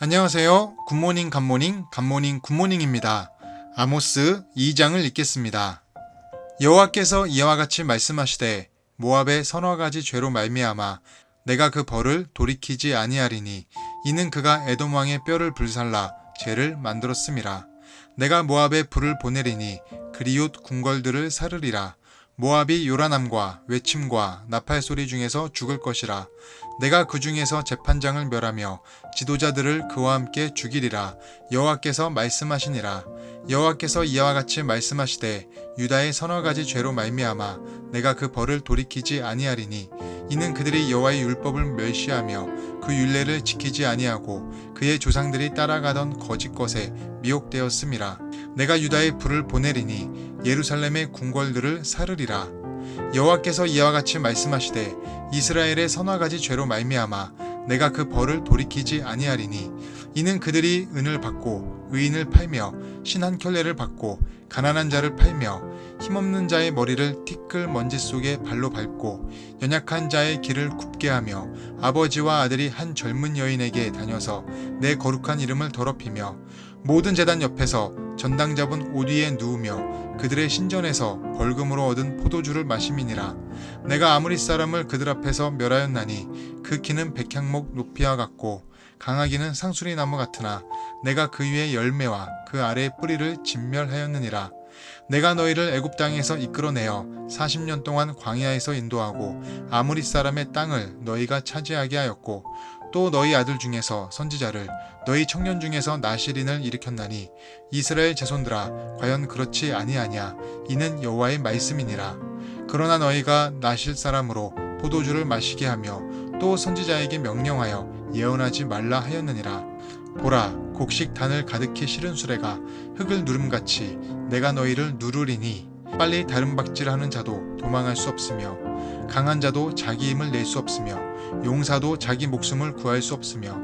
안녕하세요. 굿모닝 갓모닝 갓모닝 굿모닝입니다. 아모스 2장을 읽겠습니다. 여호와께서 이와 같이 말씀하시되 모압의 서너 가지 죄로 말미암아 내가 그 벌을 돌이키지 아니하리니 이는 그가 에돔 왕의 뼈를 불살라 죄를 만들었음이라. 내가 모압에 불을 보내리니 그리옷 궁궐들을 사르리라. 모압이 요란함과 외침과 나팔 소리 중에서 죽을 것이라. 내가 그 중에서 재판장을 멸하며 지도자들을 그와 함께 죽이리라. 여호와께서 말씀하시니라. 여호와께서 이와 같이 말씀하시되 유다의 서너 가지 죄로 말미암아 내가 그 벌을 돌이키지 아니하리니 이는 그들이 여호와의 율법을 멸시하며 그 율례를 지키지 아니하고 그의 조상들이 따라가던 거짓 것에 미혹되었음이라. 내가 유다의 불을 보내리니 예루살렘의 궁궐들을 사르리라. 여호와께서 이와 같이 말씀하시되 이스라엘의 서너 가지 죄로 말미암아 내가 그 벌을 돌이키지 아니하리니 이는 그들이 은을 받고 의인을 팔며 신 한 켤레를 받고 가난한 자를 팔며 힘없는 자의 머리를 티끌 먼지 속에 발로 밟고 연약한 자의 길을 굽게 하며 아버지와 아들이 한 젊은 여인에게 다녀서 내 거룩한 이름을 더럽히며 모든 제단 옆에서 전당 잡은 옷 위에 누우며 그들의 신전에서 벌금으로 얻은 포도주를 마심이니라. 내가 아무리 사람을 그들 앞에서 멸하였나니 그 키는 백향목 높이와 같고 강하기는 상수리 나무 같으나 내가 그 위에 열매와 그 아래의 뿌리를 진멸하였느니라. 내가 너희를 애굽 땅에서 이끌어내어 40년 동안 광야에서 인도하고 아무리 사람의 땅을 너희가 차지하게 하였고 또 너희 아들 중에서 선지자를 너희 청년 중에서 나실인을 일으켰나니 이스라엘 자손들아 과연 그렇지 아니하냐. 이는 여호와의 말씀이니라. 그러나 너희가 나실 사람으로 포도주를 마시게 하며 또 선지자에게 명령하여 예언하지 말라 하였느니라. 보라, 곡식 단을 가득히 실은 수레가 흙을 누름같이 내가 너희를 누르리니 빨리 다름박질하는 자도 도망할 수 없으며 강한 자도 자기 힘을 낼 수 없으며 용사도 자기 목숨을 구할 수 없으며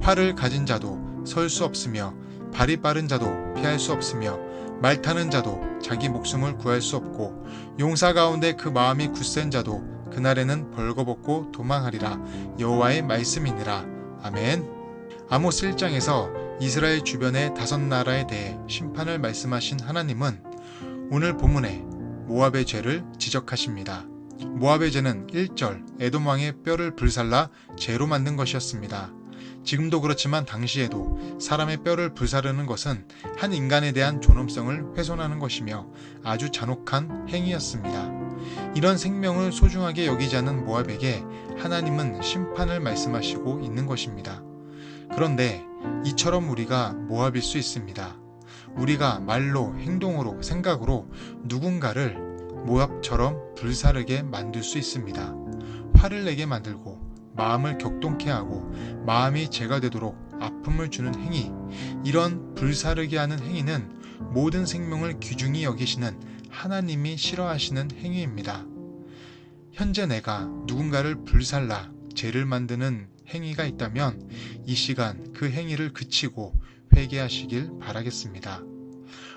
활을 가진 자도 설 수 없으며 발이 빠른 자도 피할 수 없으며 말 타는 자도 자기 목숨을 구할 수 없고 용사 가운데 그 마음이 굳센 자도 그날에는 벌거벗고 도망하리라. 여호와의 말씀이니라. 아멘. 아모스 1장에서 이스라엘 주변의 5나라에 대해 심판을 말씀하신 하나님은 오늘 본문에 모압의 죄를 지적하십니다. 모압의 죄는 1절 에돔 왕의 뼈를 불살라 죄로 만든 것이었습니다. 지금도 그렇지만 당시에도 사람의 뼈를 불사르는 것은 한 인간에 대한 존엄성을 훼손하는 것이며 아주 잔혹한 행위였습니다. 이런 생명을 소중하게 여기지 않는 모압에게 하나님은 심판을 말씀하시고 있는 것입니다. 그런데 이처럼 우리가 모압일 수 있습니다. 우리가 말로, 행동으로, 생각으로 누군가를 모압처럼 불사르게 만들 수 있습니다. 화를 내게 만들고 마음을 격동케 하고 마음이 죄가 되도록 아픔을 주는 행위, 이런 불사르게 하는 행위는 모든 생명을 귀중히 여기시는 하나님이 싫어하시는 행위입니다. 현재 내가 누군가를 불살라 죄를 만드는 행위가 있다면 이 시간 그 행위를 그치고 회개하시길 바라겠습니다.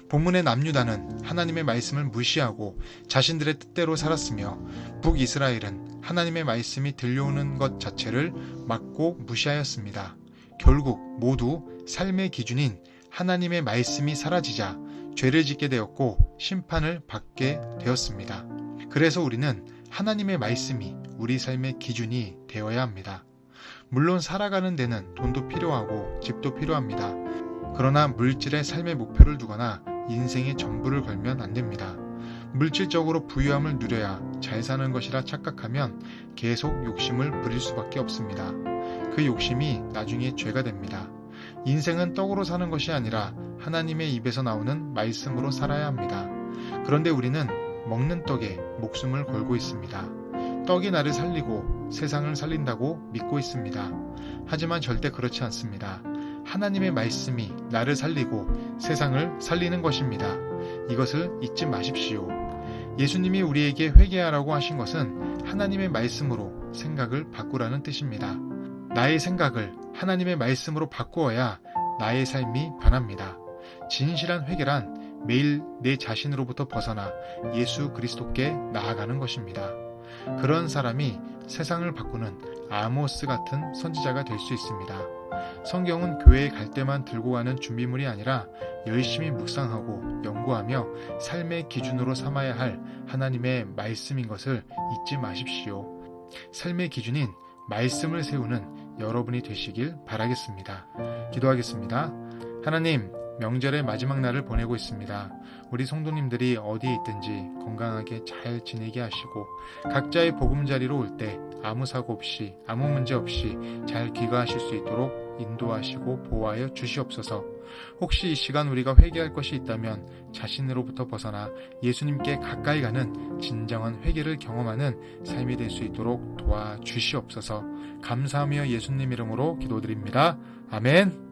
본문의 남유다는 하나님의 말씀을 무시하고 자신들의 뜻대로 살았으며 북이스라엘은 하나님의 말씀이 들려오는 것 자체를 막고 무시하였습니다. 결국 모두 삶의 기준인 하나님의 말씀이 사라지자 죄를 짓게 되었고 심판을 받게 되었습니다. 그래서 우리는 하나님의 말씀이 우리 삶의 기준이 되어야 합니다. 물론 살아가는 데는 돈도 필요하고 집도 필요합니다. 그러나 물질의 삶의 목표를 두거나 인생의 전부를 걸면 안 됩니다. 물질적으로 부유함을 누려야 잘 사는 것이라 착각하면 계속 욕심을 부릴 수밖에 없습니다. 그 욕심이 나중에 죄가 됩니다. 인생은 떡으로 사는 것이 아니라 하나님의 입에서 나오는 말씀으로 살아야 합니다. 그런데 우리는 먹는 떡에 목숨을 걸고 있습니다. 떡이 나를 살리고 세상을 살린다고 믿고 있습니다. 하지만 절대 그렇지 않습니다. 하나님의 말씀이 나를 살리고 세상을 살리는 것입니다. 이것을 잊지 마십시오. 예수님이 우리에게 회개하라고 하신 것은 하나님의 말씀으로 생각을 바꾸라는 뜻입니다. 나의 생각을 하나님의 말씀으로 바꾸어야 나의 삶이 변합니다. 진실한 회개란 매일 내 자신으로부터 벗어나 예수 그리스도께 나아가는 것입니다. 그런 사람이 세상을 바꾸는 아모스 같은 선지자가 될 수 있습니다. 성경은 교회에 갈 때만 들고 가는 준비물이 아니라 열심히 묵상하고 연구하며 삶의 기준으로 삼아야 할 하나님의 말씀인 것을 잊지 마십시오. 삶의 기준인 말씀을 세우는 여러분이 되시길 바라겠습니다. 기도하겠습니다. 하나님, 명절의 마지막 날을 보내고 있습니다. 우리 성도님들이 어디에 있든지 건강하게 잘 지내게 하시고 각자의 보금자리로 올 때 아무 사고 없이 아무 문제 없이 잘 귀가하실 수 있도록 인도하시고 보호하여 주시옵소서. 혹시 이 시간 우리가 회개할 것이 있다면 자신으로부터 벗어나 예수님께 가까이 가는 진정한 회개를 경험하는 삶이 될 수 있도록 도와주시옵소서. 감사하며 예수님 이름으로 기도드립니다. 아멘.